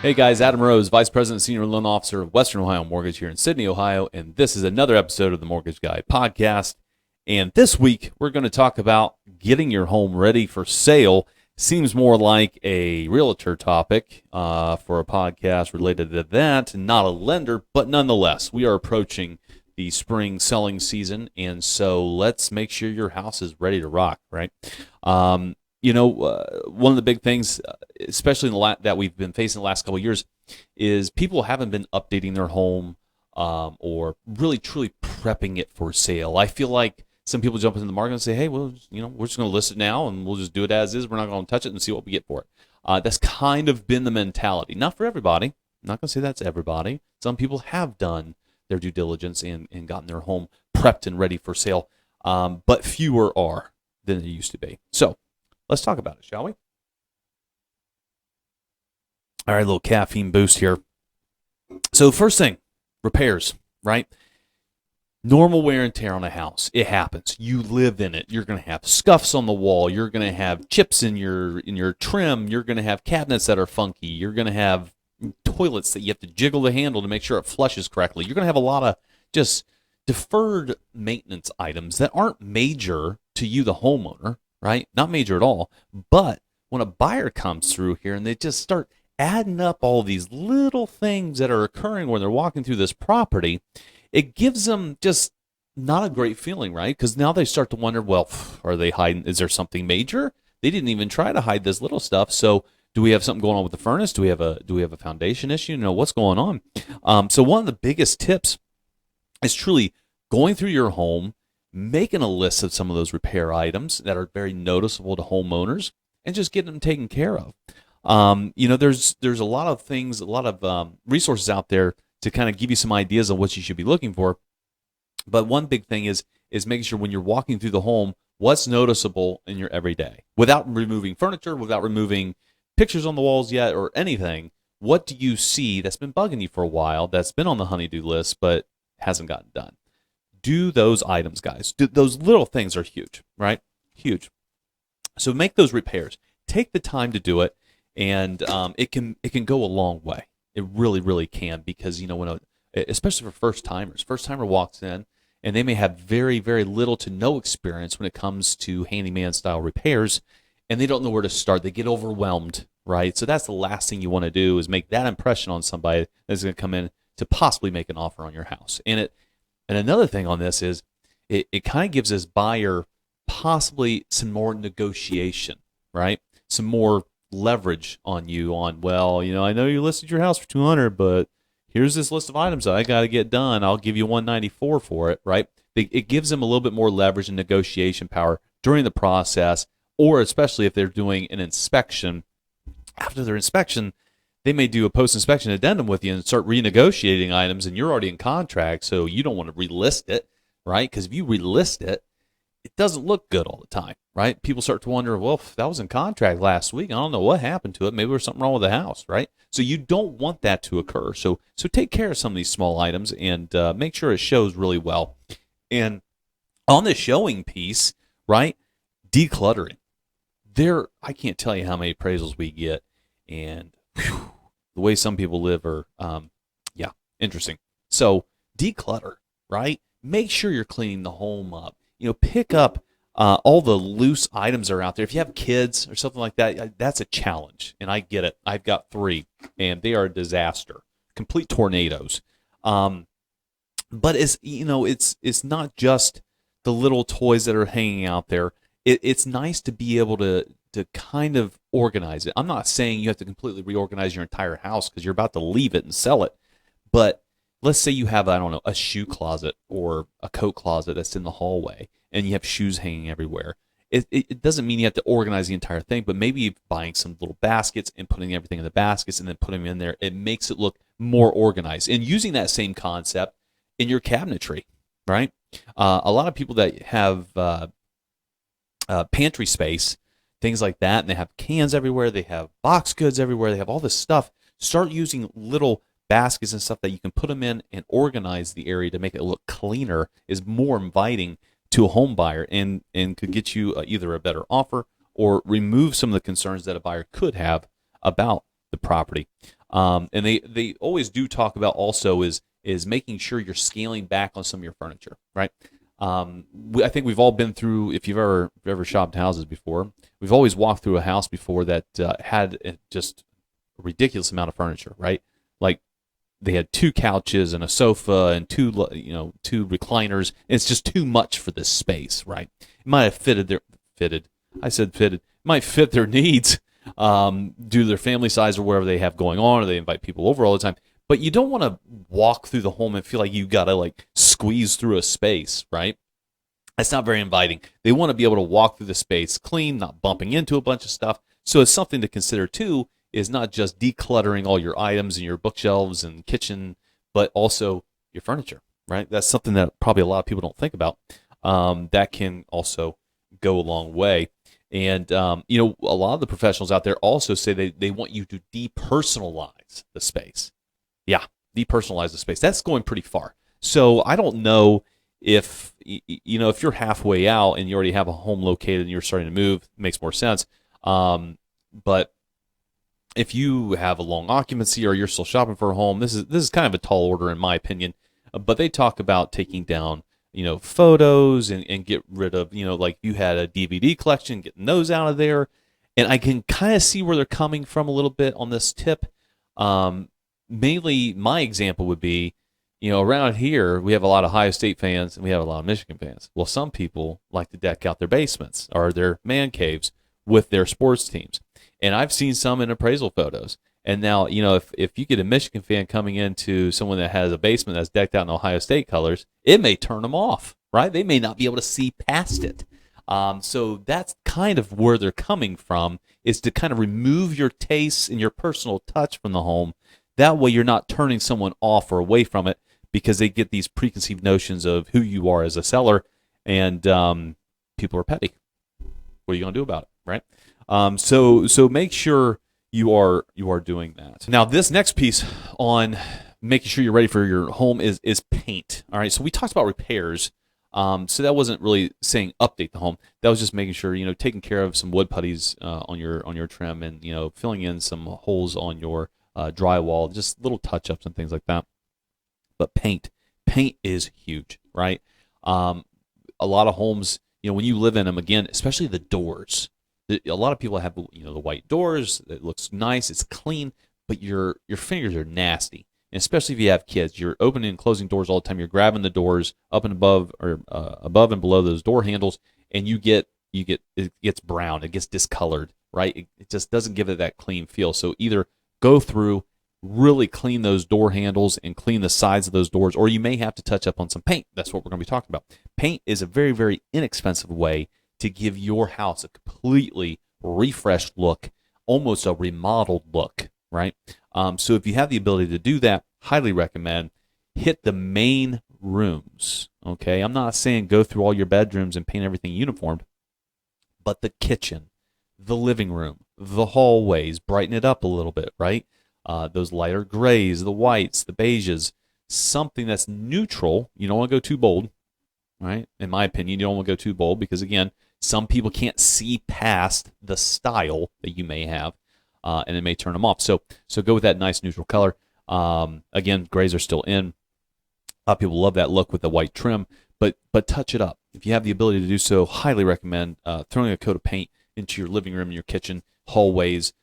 Hey guys, Adam Rose, Vice President and Senior Loan Officer of Western Ohio Mortgage here in Sydney, Ohio, and this is another episode of the Mortgage Guy podcast. And this week, we're going to talk about getting your home ready for sale. Seems more like a realtor topic for a podcast related to that, and not a lender, but nonetheless, we are approaching the spring selling season, and so let's make sure your house is ready to rock, right? One of the big things, especially that we've been facing the last couple of years, is people haven't been updating their home or really truly prepping it for sale. I feel like some people jump into the market and say, hey, well, we're just going to list it now and we'll just do it as is. We're not going to touch it and see what we get for it. That's kind of been the mentality. Not for everybody. I'm not going to say that's everybody. Some people have done their due diligence and gotten their home prepped and ready for sale, but fewer are than there used to be. So let's talk about it, shall we? All right, a little caffeine boost here. So first thing, repairs, right? Normal wear and tear on a house. It happens. You live in it. You're going to have scuffs on the wall. You're going to have chips in your trim. You're going to have cabinets that are funky. You're going to have toilets that you have to jiggle the handle to make sure it flushes correctly. You're going to have a lot of just deferred maintenance items that aren't major to you, the homeowner, right? Not major at all. But when a buyer comes through here and they just start adding up all these little things that are occurring when they're walking through this property, it gives them just not a great feeling, right? Because now they start to wonder, well, are they hiding? Is there something major? They didn't even try to hide this little stuff. So do we have something going on with the furnace? Do we have a foundation issue? What's going on? So one of the biggest tips is truly going through your home, making a list of some of those repair items that are very noticeable to homeowners, and just getting them taken care of. There's a lot of things, a lot of resources out there to kind of give you some ideas on what you should be looking for. But one big thing is making sure when you're walking through the home, what's noticeable in your everyday, without removing furniture, without removing pictures on the walls yet or anything. What do you see that's been bugging you for a while, that's been on the honey-do list but hasn't gotten done? Do those items, guys. Those little things are huge, right? Huge. So make those repairs. Take the time to do it, and it can go a long way. It really, really can, because especially for first timer walks in and they may have very, very little to no experience when it comes to handyman style repairs, and they don't know where to start. They get overwhelmed, right? So that's the last thing you want to do, is make that impression on somebody that's going to come in to possibly make an offer on your house. And another thing on this is it kind of gives this buyer possibly some more negotiation, right? Some more leverage on you on, well, I know you listed your house for $200, but here's this list of items that I got to get done. I'll give you $194 for it, right? It gives them a little bit more leverage and negotiation power during the process, or especially if they're doing an inspection. After their inspection, they may do a post-inspection addendum with you and start renegotiating items, and you're already in contract, so you don't want to relist it, right? Because if you relist it, it doesn't look good all the time, right? People start to wonder, well, if that was in contract last week, I don't know what happened to it. Maybe there's something wrong with the house, right? So you don't want that to occur. So take care of some of these small items and make sure it shows really well. And on the showing piece, right, decluttering. I can't tell you how many appraisals we get, and the way some people live are, interesting. So declutter, right? Make sure you're cleaning the home up. Pick up all the loose items that are out there. If you have kids or something like that, that's a challenge, and I get it. I've got 3, and they are a disaster, complete tornadoes. But it's not just the little toys that are hanging out there. It's nice to be able to kind of organize it. I'm not saying you have to completely reorganize your entire house because you're about to leave it and sell it, but let's say you have, a shoe closet or a coat closet that's in the hallway, and you have shoes hanging everywhere. It doesn't mean you have to organize the entire thing, but maybe buying some little baskets and putting everything in the baskets and then putting them in there, it makes it look more organized. And using that same concept in your cabinetry, right? A lot of people that have pantry space, things like that, and they have cans everywhere, they have box goods everywhere, they have all this stuff. Start using little baskets and stuff that you can put them in and organize the area to make it look cleaner, is more inviting to a home buyer, and could get you either a better offer or remove some of the concerns that a buyer could have about the property. And they always do talk about also is making sure you're scaling back on some of your furniture, right? I think we've all been through, if you've ever shopped houses before, we've always walked through a house before that had just a ridiculous amount of furniture, right? Like they had 2 couches and a sofa and two recliners. And it's just too much for this space, right? It might have fitted. I said fitted. It might fit their needs due to their family size or whatever they have going on, or they invite people over all the time. But you don't want to walk through the home and feel like you got to like squeeze through a space, right? That's not very inviting. They want to be able to walk through the space clean, not bumping into a bunch of stuff. So it's something to consider too, is not just decluttering all your items and your bookshelves and kitchen, but also your furniture, right? That's something that probably a lot of people don't think about. That can also go a long way. And, a lot of the professionals out there also say they want you to depersonalize the space. Yeah, depersonalize the space. That's going pretty far. So I don't know if you're halfway out and you already have a home located and you're starting to move, it makes more sense. But if you have a long occupancy or you're still shopping for a home, this is kind of a tall order in my opinion. But they talk about taking down, photos and get rid of, like you had a DVD collection, getting those out of there. And I can kind of see where they're coming from a little bit on this tip. Mainly my example would be, around here, we have a lot of Ohio State fans and we have a lot of Michigan fans. Well, some people like to deck out their basements or their man caves with their sports teams. And I've seen some in appraisal photos. And now, if you get a Michigan fan coming into someone that has a basement that's decked out in Ohio State colors, it may turn them off, right? They may not be able to see past it. So that's kind of where they're coming from, is to kind of remove your tastes and your personal touch from the home. That way you're not turning someone off or away from it because they get these preconceived notions of who you are as a seller, and people are petty. What are you going to do about it, right? So make sure you are doing that. Now, this next piece on making sure you're ready for your home is paint. All right, so we talked about repairs. So that wasn't really saying update the home. That was just making sure, taking care of some wood putties on your trim, and filling in some holes on your drywall, just little touch-ups and things like that. But paint is huge, right? A lot of homes, when you live in them, again, especially the doors. A lot of people have, the white doors. It looks nice, it's clean, but your fingers are nasty. And especially if you have kids, you're opening and closing doors all the time. You're grabbing the doors up and above, or above and below those door handles, and it gets brown, it gets discolored, right? It just doesn't give it that clean feel. So either go through, really clean those door handles and clean the sides of those doors, or you may have to touch up on some paint. That's what we're going to be talking about. Paint is a very, very inexpensive way to give your house a completely refreshed look, almost a remodeled look, right? So if you have the ability to do that, highly recommend hit the main rooms, okay? I'm not saying go through all your bedrooms and paint everything uniform, but the kitchen, the living room, the hallways, brighten it up a little bit, right? Those lighter grays, the whites, the beiges, something that's neutral. You don't want to go too bold, right? In my opinion, you don't want to go too bold because, again, some people can't see past the style that you may have, and it may turn them off. So go with that nice neutral color. Again, grays are still in. A lot of people love that look with the white trim, but touch it up. If you have the ability to do so, highly recommend throwing a coat of paint into your living room, your kitchen, hallways,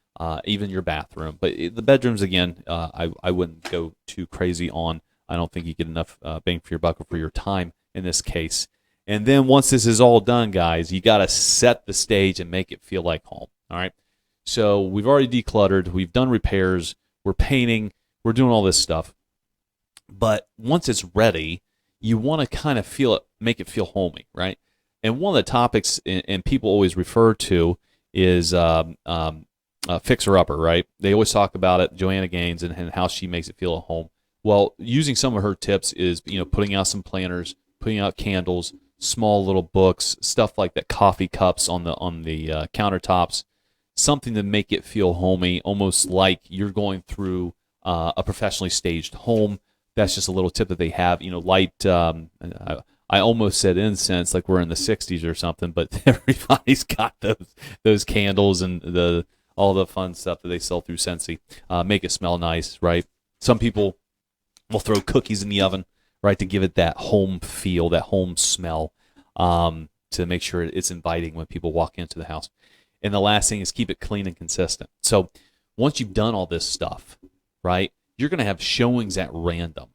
even your bathroom. But the bedrooms, again, I wouldn't go too crazy on. I don't think you get enough bang for your buck or for your time in this case. And then once this is all done, guys, you got to set the stage and make it feel like home. All right. So we've already decluttered. We've done repairs. We're painting. We're doing all this stuff. But once it's ready, you want to kind of feel it, make it feel homey, right? And one of the topics, and people always refer to, is fixer-upper, right? They always talk about it, Joanna Gaines, and how she makes it feel at home. Well, using some of her tips is, putting out some planters, putting out candles, small little books, stuff like that, coffee cups on the countertops, something to make it feel homey, almost like you're going through a professionally staged home. That's just a little tip that they have. Light. I almost said incense, like we're in the '60s or something, but everybody's got those candles and the all the fun stuff that they sell through Scentsy. Make it smell nice, right? Some people will throw cookies in the oven, right, to give it that home feel, that home smell, to make sure it's inviting when people walk into the house. And the last thing is keep it clean and consistent. So once you've done all this stuff, right, you're going to have showings at random.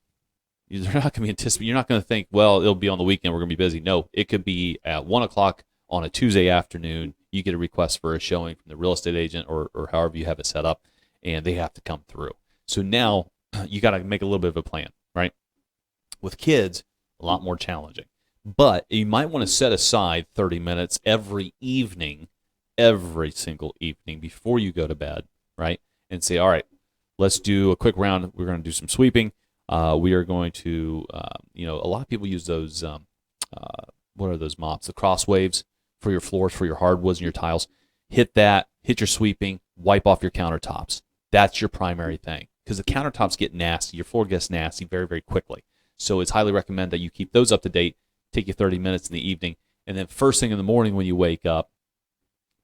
You're not going to be anticipating. You're not going to think, well, it'll be on the weekend. We're going to be busy. No, it could be at 1 o'clock on a Tuesday afternoon. You get a request for a showing from the real estate agent or however you have it set up, and they have to come through. So now you got to make a little bit of a plan, right? With kids, a lot more challenging. But you might want to set aside 30 minutes every evening, every single evening before you go to bed, right? And say, all right, let's do a quick round. We're going to do some sweeping. We are going to, a lot of people use those, what are those mops? The cross waves for your floors, for your hardwoods and your tiles. Hit that, hit your sweeping, wipe off your countertops. That's your primary thing, because the countertops get nasty. Your floor gets nasty very, very quickly. So it's highly recommended that you keep those up to date. Take you 30 minutes in the evening, and then first thing in the morning when you wake up,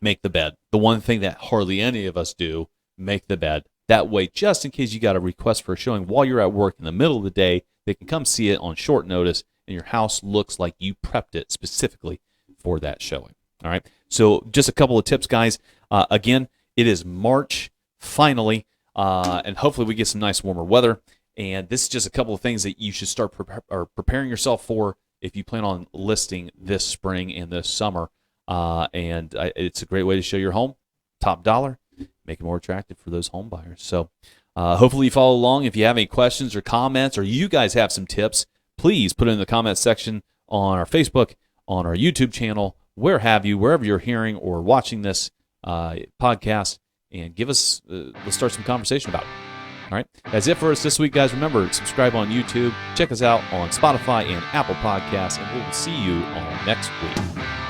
make the bed. The one thing that hardly any of us do, make the bed. That way, just in case you got a request for a showing while you're at work in the middle of the day, they can come see it on short notice, and your house looks like you prepped it specifically for that showing. All right. So just a couple of tips, guys. Again, it is March finally, and hopefully we get some nice warmer weather. And this is just a couple of things that you should start preparing yourself for if you plan on listing this spring and this summer. And it's a great way to show your home, top dollar, make it more attractive for those home buyers. So hopefully you follow along. If you have any questions or comments, or you guys have some tips, please put it in the comments section on our Facebook, on our YouTube channel, wherever you're hearing or watching this podcast, and give us, let's start some conversation about it. All right, that's it for us this week, guys. Remember, subscribe on YouTube, check us out on Spotify and Apple Podcasts, and we will see you all next week.